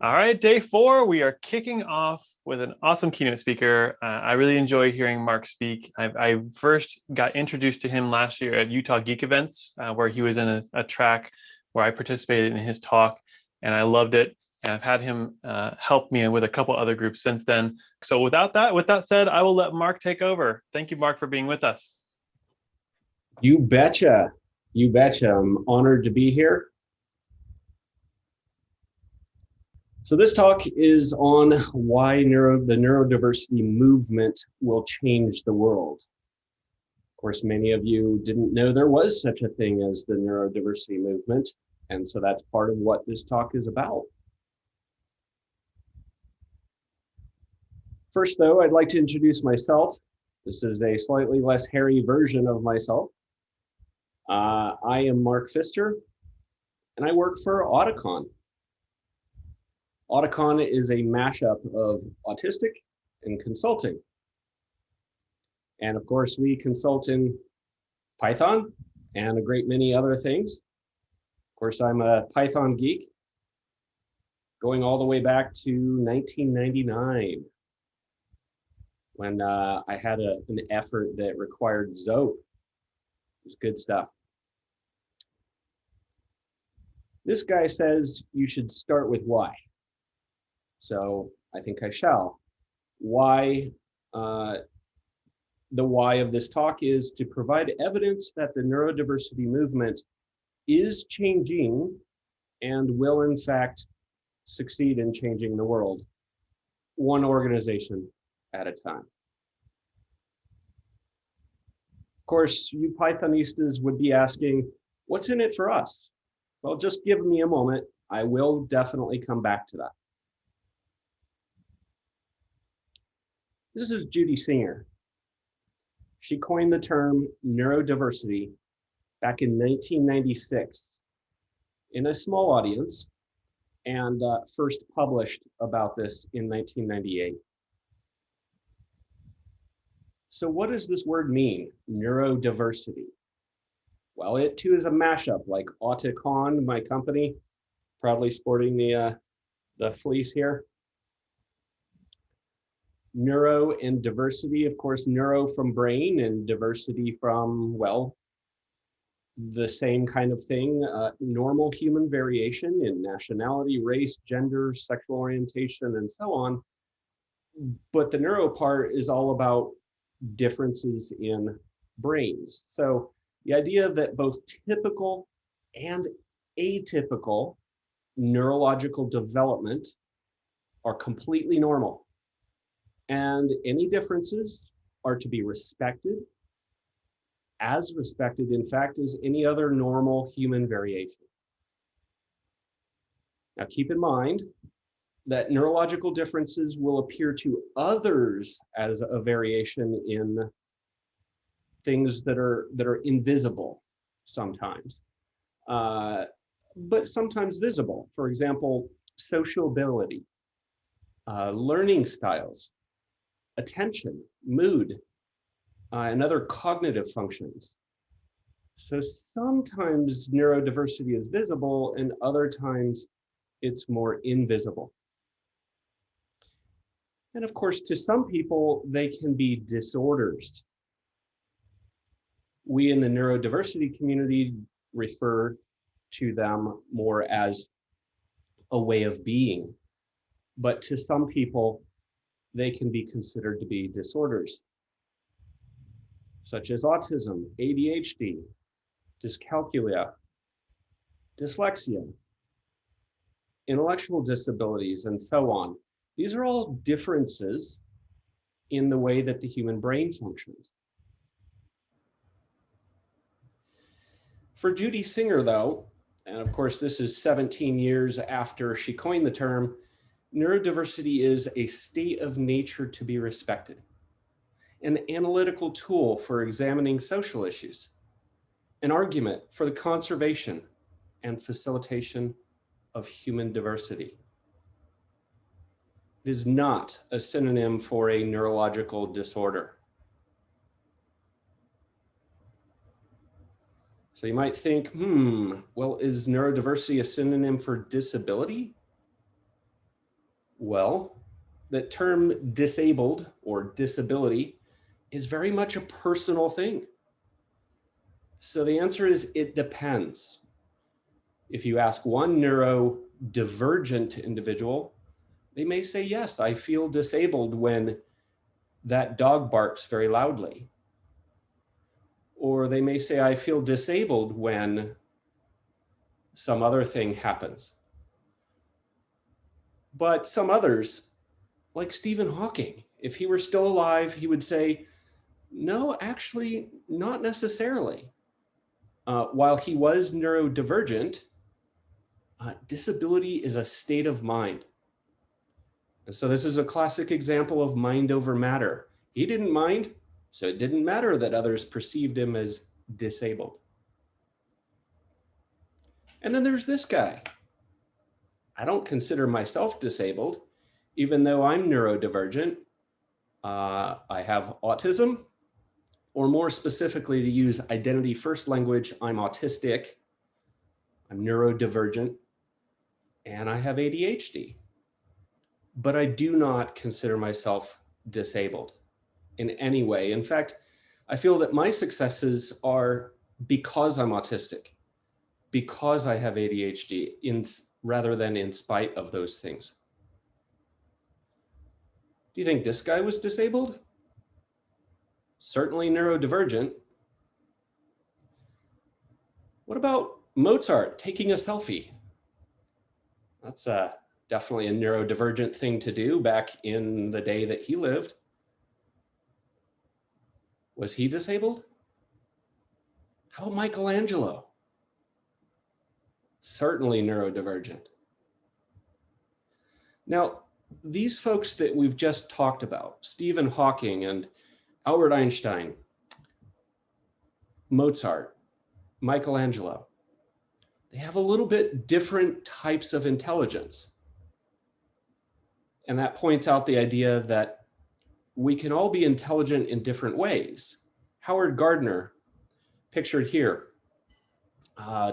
All right, day 4, we are kicking off with an awesome keynote speaker. I really enjoy hearing Mark speak. I first got introduced to him last year at Utah Geek Events, where he was in a track where I participated in his talk, and I loved it. And I've had him help me with a couple other groups since then. So with that said, I will let Mark take over. Thank you, Mark, for being with us. You betcha. You betcha. I'm honored to be here. So this talk is on why the neurodiversity movement will change the world. Of course, many of you didn't know there was such a thing as the neurodiversity movement, and so that's part of what this talk is about. First, though, I'd like to introduce myself. This is a slightly less hairy version of myself. I am Mark Pfister, and I work for Auticon. Auticon is a mashup of autistic and consulting. And of course, we consult in Python and a great many other things. Of course, I'm a Python geek, going all the way back to 1999, when I had an effort that required Zope. It was good stuff. This guy says you should start with why. So I think I shall. Why? The why of this talk is to provide evidence that the neurodiversity movement is changing and will in fact succeed in changing the world, one organization at a time. Of course, you Pythonistas would be asking, what's in it for us? Well, just give me a moment. I will definitely come back to that. This is Judy Singer. She coined the term neurodiversity back in 1996 in a small audience, and first published about this in 1998. So what does this word mean, neurodiversity? Well, it too is a mashup, like Auticon, my company, proudly sporting the fleece here. Neuro and diversity, of course, neuro from brain and diversity from, well, the same kind of thing, normal human variation in nationality, race, gender, sexual orientation, and so on. But the neuro part is all about differences in brains. So the idea that both typical and atypical neurological development are completely normal, and any differences are to be respected, as respected, in fact, as any other normal human variation. Now, keep in mind that neurological differences will appear to others as a variation in things that are invisible sometimes, but sometimes visible. For example, sociability, learning styles, attention, mood, and other cognitive functions. So sometimes neurodiversity is visible and other times it's more invisible. And of course, to some people, they can be disorders. We in the neurodiversity community refer to them more as a way of being, but to some people, they can be considered to be disorders, such as autism, ADHD, dyscalculia, dyslexia, intellectual disabilities, and so on. These are all differences in the way that the human brain functions. For Judy Singer, though, and of course this is 17 years after she coined the term, neurodiversity is a state of nature to be respected, an analytical tool for examining social issues, an argument for the conservation and facilitation of human diversity. It is not a synonym for a neurological disorder. So you might think, well, is neurodiversity a synonym for disability? Well, the term disabled or disability is very much a personal thing. So the answer is it depends. If you ask one neurodivergent individual, they may say, yes, I feel disabled when that dog barks very loudly. Or they may say, I feel disabled when some other thing happens. But some others, like Stephen Hawking, if he were still alive, he would say, no, actually, not necessarily. While he was neurodivergent, disability is a state of mind. And so this is a classic example of mind over matter. He didn't mind, so it didn't matter that others perceived him as disabled. And then there's this guy. I don't consider myself disabled, even though I'm neurodivergent. I have autism, or more specifically, to use identity first language, I'm autistic, I'm neurodivergent, and I have ADHD. But I do not consider myself disabled in any way. In fact, I feel that my successes are because I'm autistic, because I have ADHD, rather than in spite of those things. Do you think this guy was disabled? Certainly neurodivergent. What about Mozart taking a selfie? That's definitely a neurodivergent thing to do back in the day that he lived. Was he disabled? How about Michelangelo? Certainly neurodivergent. Now, these folks that we've just talked about, Stephen Hawking and Albert Einstein, Mozart, Michelangelo, they have a little bit different types of intelligence. And that points out the idea that we can all be intelligent in different ways. Howard Gardner, pictured here,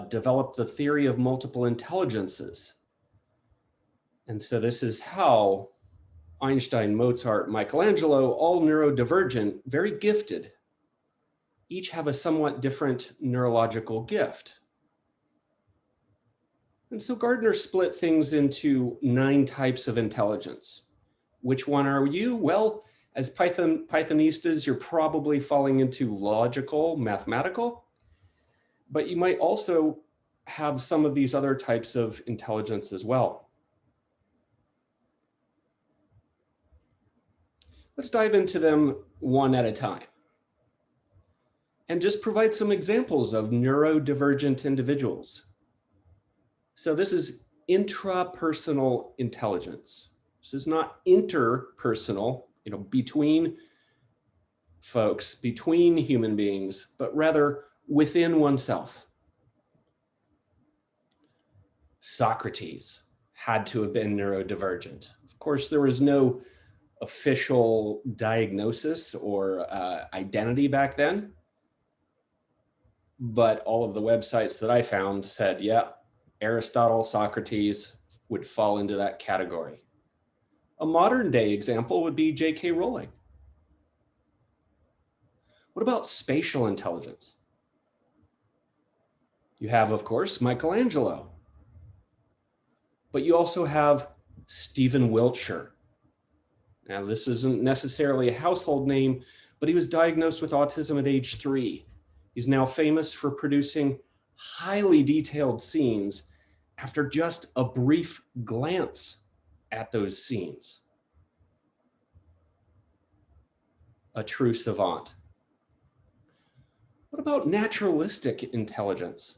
developed the theory of multiple intelligences. And so this is how Einstein, Mozart, Michelangelo, all neurodivergent, very gifted, each have a somewhat different neurological gift. And so Gardner split things into 9 types of intelligence. Which one are you? Well, as Pythonistas, you're probably falling into logical, mathematical, but you might also have some of these other types of intelligence as well. Let's dive into them one at a time and just provide some examples of neurodivergent individuals. So this is intrapersonal intelligence. This is not interpersonal, between folks, between human beings, but rather within oneself. Socrates had to have been neurodivergent. Of course, there was no official diagnosis or identity back then, but all of the websites that I found said, yeah, Aristotle, Socrates would fall into that category. A modern day example would be J.K. Rowling. What about spatial intelligence? You have, of course, Michelangelo, but you also have Stephen Wiltshire. Now, this isn't necessarily a household name, but he was diagnosed with autism at age 3. He's now famous for producing highly detailed scenes after just a brief glance at those scenes. A true savant. What about naturalistic intelligence?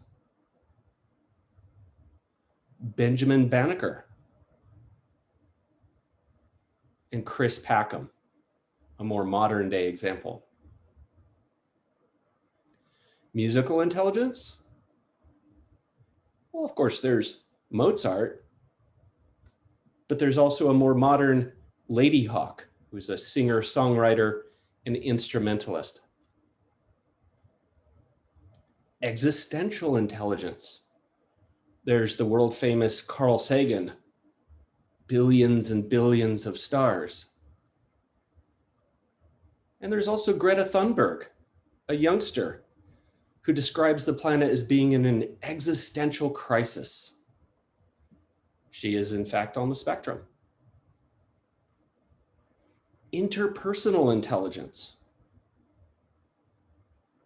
Benjamin Banneker and Chris Packham, a more modern day example. Musical intelligence? Well, of course, there's Mozart, but there's also a more modern Lady Hawk, who's a singer, songwriter, and instrumentalist. Existential intelligence. There's the world famous Carl Sagan, billions and billions of stars. And there's also Greta Thunberg, a youngster who describes the planet as being in an existential crisis. She is, in fact, on the spectrum. Interpersonal intelligence.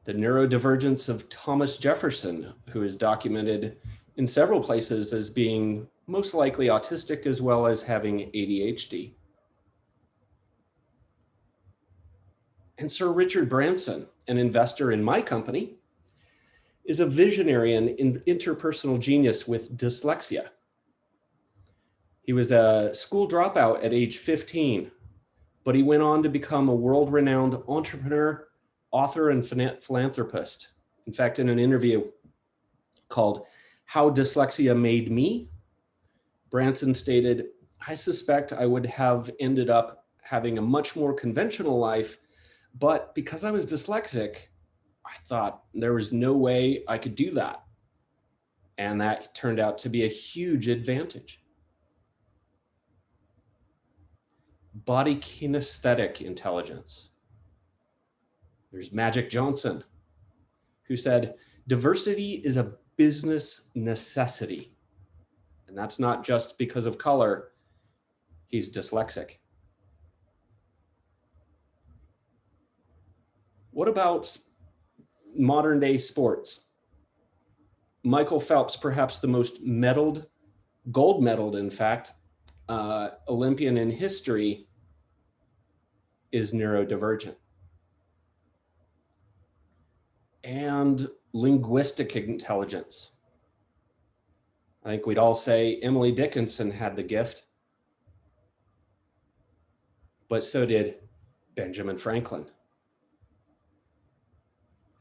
The neurodivergence of Thomas Jefferson, who is documented in several places as being most likely autistic as well as having ADHD. And Sir Richard Branson, an investor in my company, is a visionary and interpersonal genius with dyslexia. He was a school dropout at age 15, but he went on to become a world-renowned entrepreneur, author, and philanthropist. In fact, in an interview called How Dyslexia Made Me, Branson stated, "I suspect I would have ended up having a much more conventional life, but because I was dyslexic, I thought there was no way I could do that." And that turned out to be a huge advantage. Body kinesthetic intelligence. There's Magic Johnson, who said, "Diversity is a business necessity." And that's not just because of color. He's dyslexic. What about modern day sports? Michael Phelps, perhaps the most medaled, gold medaled, in fact, Olympian in history, is neurodivergent. And linguistic intelligence. I think we'd all say Emily Dickinson had the gift, but so did Benjamin Franklin.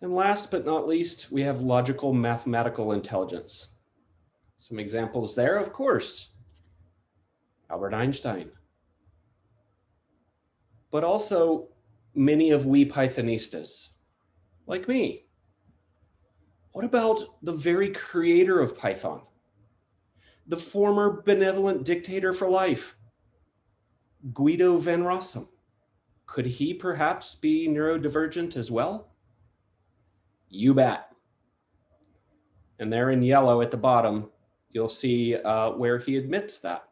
And last but not least, we have logical mathematical intelligence. Some examples there, of course, Albert Einstein, but also many of we Pythonistas, like me. What about the very creator of Python? The former benevolent dictator for life, Guido van Rossum. Could he perhaps be neurodivergent as well? You bet. And there in yellow at the bottom, you'll see where he admits that.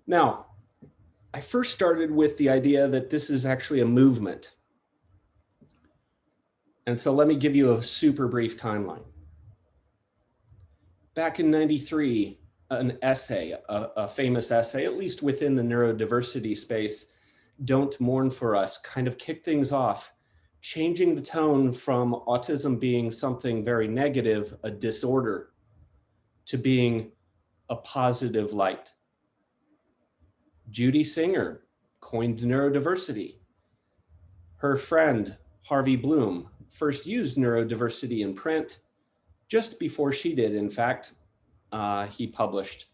Now, I first started with the idea that this is actually a movement. And so let me give you a super brief timeline. Back in '93, an essay, a famous essay, at least within the neurodiversity space, Don't Mourn for Us, kind of kicked things off, changing the tone from autism being something very negative, a disorder, to being a positive light. Judy Singer coined neurodiversity. Her friend, Harvey Bloom, first used neurodiversity in print just before she did. In fact, he published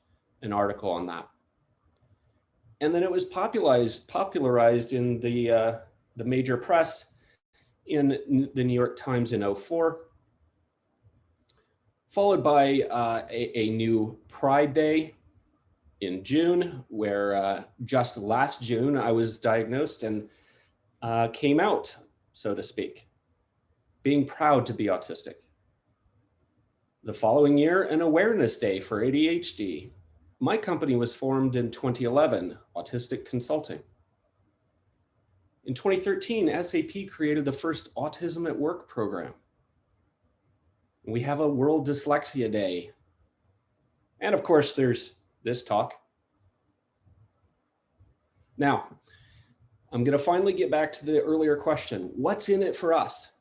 an article on that. And then it was popularized in the major press in the New York Times in '04, followed by a new Pride Day in June, where just last June I was diagnosed and came out, so to speak, being proud to be autistic. The following year, an awareness day for ADHD. My company was formed in 2011, Autistic Consulting. In 2013, SAP created the first Autism at Work program. We have a World Dyslexia Day. And of course, there's this talk. Now, I'm going to finally get back to the earlier question. What's in it for us?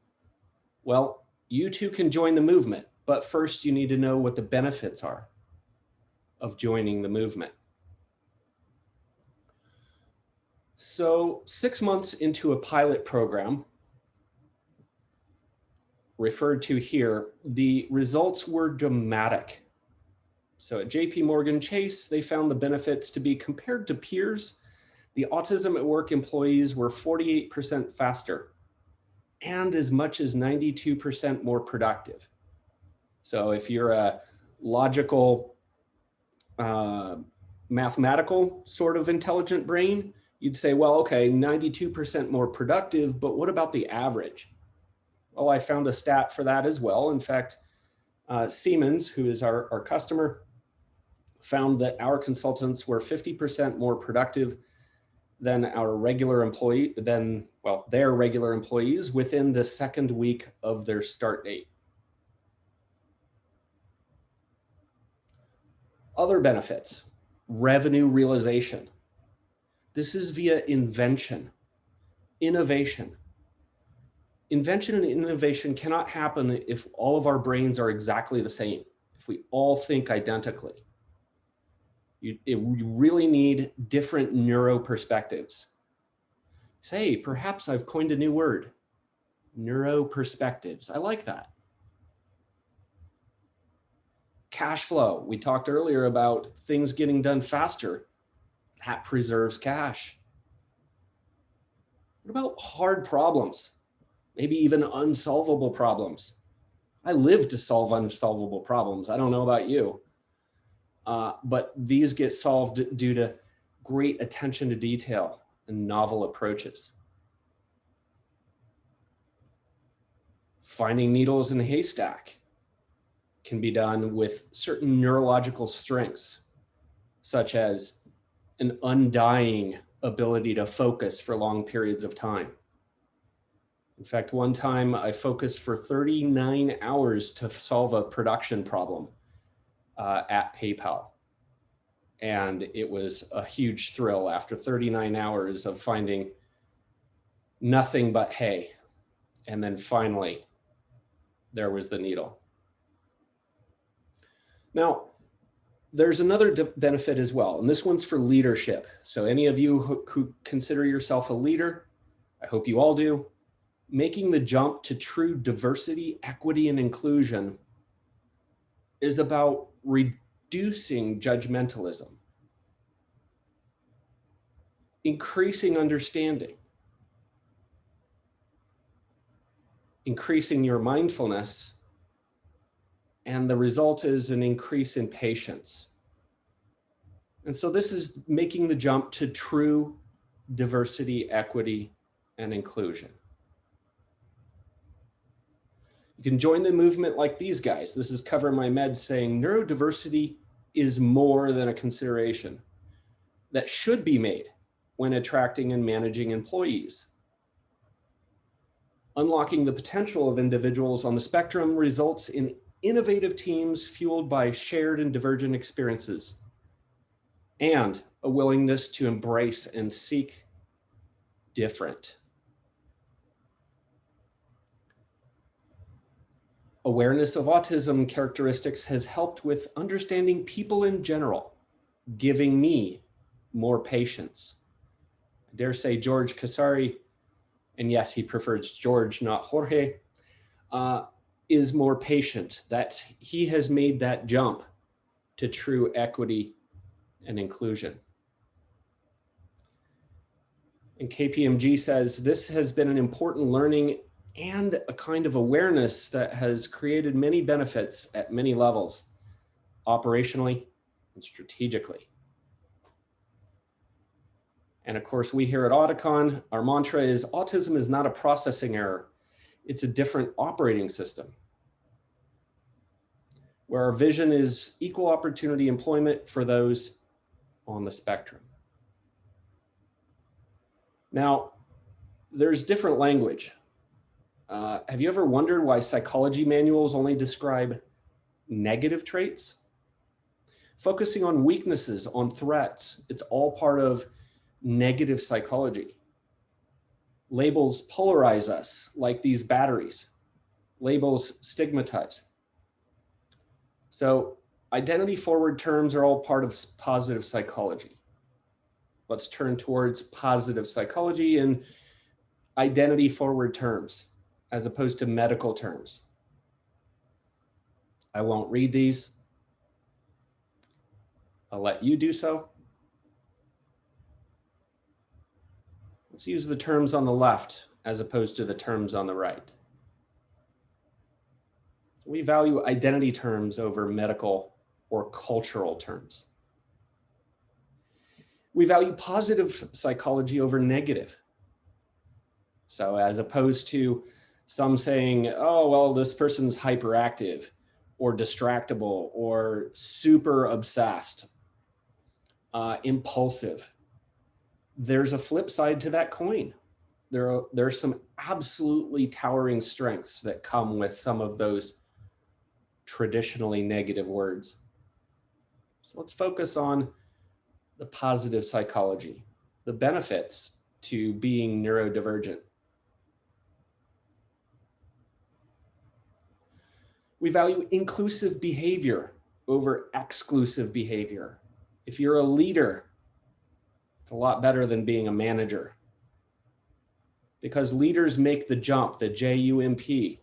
Well, you too can join the movement, but first you need to know what the benefits are of joining the movement. So 6 months into a pilot program, referred to here, the results were dramatic. So at JP Morgan Chase, they found the benefits to be compared to peers. The Autism at Work employees were 48% faster and as much as 92% more productive. So if you're a logical, mathematical sort of intelligent brain, you'd say, well, okay, 92% more productive, but what about the average? Well, I found a stat for that as well. In fact, Siemens, who is our customer, found that our consultants were 50% more productive than their regular employees within the second week of their start date. Other benefits, revenue realization. This is via invention, innovation. Invention and innovation cannot happen if all of our brains are exactly the same, if we all think identically. You really need different neuro perspectives. Say, perhaps I've coined a new word, neuro perspectives. I like that. Cash flow. We talked earlier about things getting done faster. That preserves cash. What about hard problems? Maybe even unsolvable problems. I live to solve unsolvable problems. I don't know about you. But these get solved due to great attention to detail and novel approaches. Finding needles in a haystack can be done with certain neurological strengths, such as an undying ability to focus for long periods of time. In fact, one time I focused for 39 hours to solve a production problem at PayPal. And it was a huge thrill after 39 hours of finding nothing but hay. And then finally, there was the needle. Now, there's another benefit as well, and this one's for leadership. So any of you who consider yourself a leader, I hope you all do, making the jump to true diversity, equity, and inclusion is about reducing judgmentalism, increasing understanding, increasing your mindfulness, and the result is an increase in patience. And so this is making the jump to true diversity, equity, and inclusion. You can join the movement like these guys. This is Cover My Meds saying neurodiversity is more than a consideration that should be made when attracting and managing employees. Unlocking the potential of individuals on the spectrum results in innovative teams fueled by shared and divergent experiences and a willingness to embrace and seek different. Awareness of autism characteristics has helped with understanding people in general, giving me more patience. I dare say George Casari, and yes, he prefers George, not Jorge, is more patient, that he has made that jump to true equity and inclusion. And KPMG says this has been an important learning and a kind of awareness that has created many benefits at many levels, operationally and strategically. And of course, we here at Auticon, our mantra is autism is not a processing error. It's a different operating system, where our vision is equal opportunity employment for those on the spectrum. Now, there's different language. Have you ever wondered why psychology manuals only describe negative traits? Focusing on weaknesses, on threats, it's all part of negative psychology. Labels polarize us like these batteries. Labels stigmatize. So identity-forward terms are all part of positive psychology. Let's turn towards positive psychology and identity-forward terms, as opposed to medical terms. I won't read these. I'll let you do so. Let's use the terms on the left as opposed to the terms on the right. We value identity terms over medical or cultural terms. We value positive psychology over negative. So as opposed to some saying, oh, well, this person's hyperactive or distractible or super obsessed, impulsive, there's a flip side to that coin. There's some absolutely towering strengths that come with some of those traditionally negative words. So let's focus on the positive psychology, the benefits to being neurodivergent. We value inclusive behavior over exclusive behavior. If you're a leader, it's a lot better than being a manager, because leaders make the jump, the JUMP,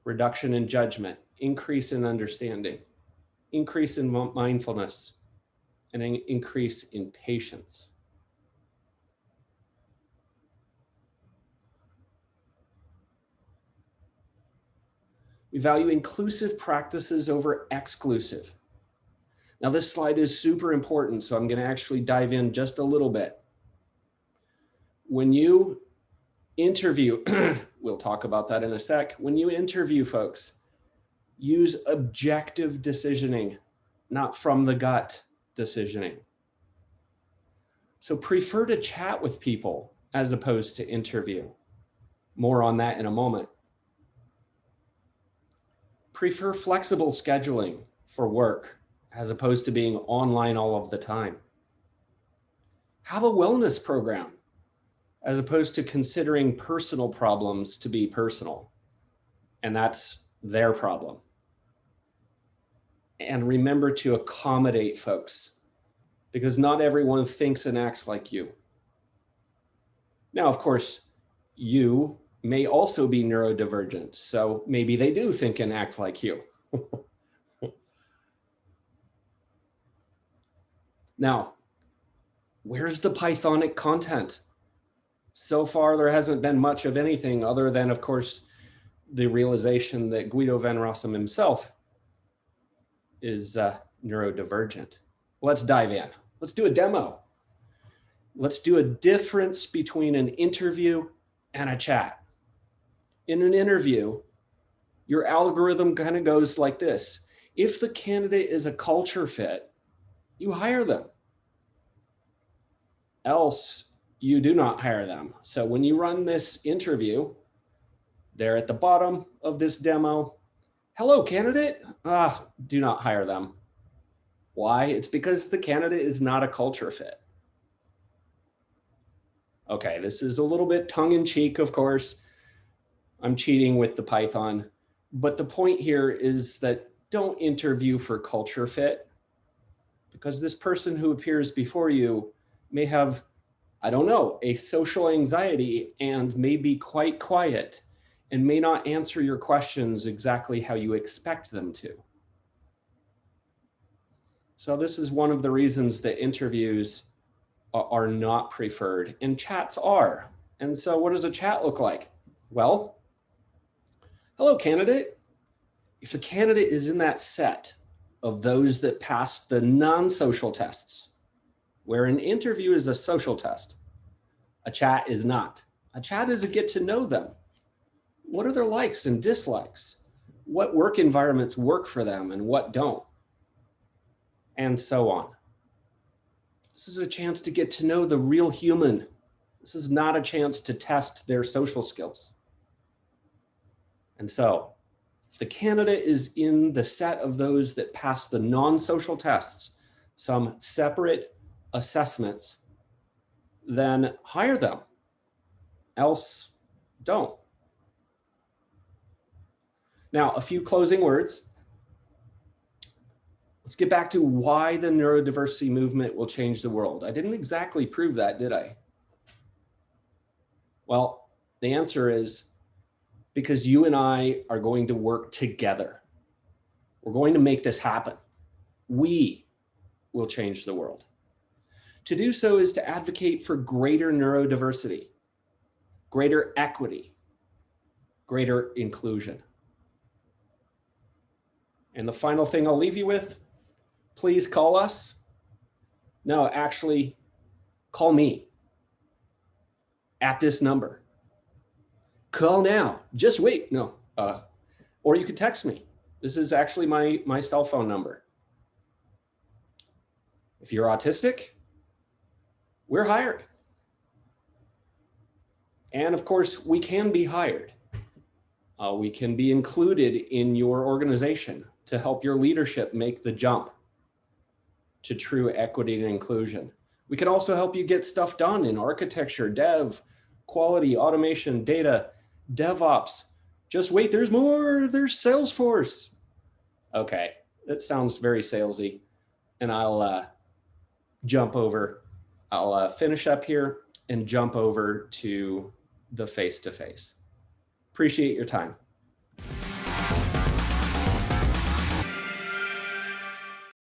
reduction in judgment, increase in understanding, increase in mindfulness, and an increase in patience. We value inclusive practices over exclusive. Now this slide is super important, so I'm going to actually dive in just a little bit. When you interview, we'll talk about that in a sec. When you interview folks, use objective decisioning, not from the gut decisioning. So prefer to chat with people as opposed to interview. More on that in a moment. Prefer flexible scheduling for work as opposed to being online all of the time. Have a wellness program as opposed to considering personal problems to be personal, and that's their problem. And remember to accommodate folks, because not everyone thinks and acts like you. Now, of course, you may also be neurodivergent, so maybe they do think and act like you. Now, where's the Pythonic content? So far, there hasn't been much of anything other than, of course, the realization that Guido van Rossum himself is neurodivergent. Let's dive in. Let's do a demo. Let's do a difference between an interview and a chat. In an interview, your algorithm kind of goes like this. If the candidate is a culture fit, you hire them. Else, you do not hire them. So when you run this interview, there at the bottom of this demo, hello, candidate. Do not hire them. Why? It's because the candidate is not a culture fit. Okay, this is a little bit tongue-in-cheek, of course. I'm cheating with the Python. But the point here is that don't interview for culture fit, because this person who appears before you may have, I don't know, a social anxiety and may be quite quiet and may not answer your questions exactly how you expect them to. So this is one of the reasons that interviews are not preferred and chats are. And so what does a chat look like? Well, hello, candidate. If the candidate is in that set of those that pass the non-social tests, where an interview is a social test, a chat is not. A chat is a get to know them. What are their likes and dislikes? What work environments work for them and what don't? And so on. This is a chance to get to know the real human. This is not a chance to test their social skills. And so, if the candidate is in the set of those that pass the non-social tests, some separate assessments, then hire them. Else, don't. Now, a few closing words. Let's get back to why the neurodiversity movement will change the world. I didn't exactly prove that, did I? Well, the answer is because you and I are going to work together. We're going to make this happen. We will change the world. To do so is to advocate for greater neurodiversity, greater equity, greater inclusion. And the final thing I'll leave you with, please call us. No, actually, call me at this number. Call now, just wait, no. Or you could text me. This is actually my cell phone number. If you're autistic, we're hired. And of course, we can be hired. We can be included in your organization to help your leadership make the jump to true equity and inclusion. We can also help you get stuff done in architecture, dev, quality, automation, data, DevOps. Just wait, there's more, there's Salesforce. Okay, that sounds very salesy. And I'll jump over, I'll finish up here and jump over to the face-to-face. Appreciate your time.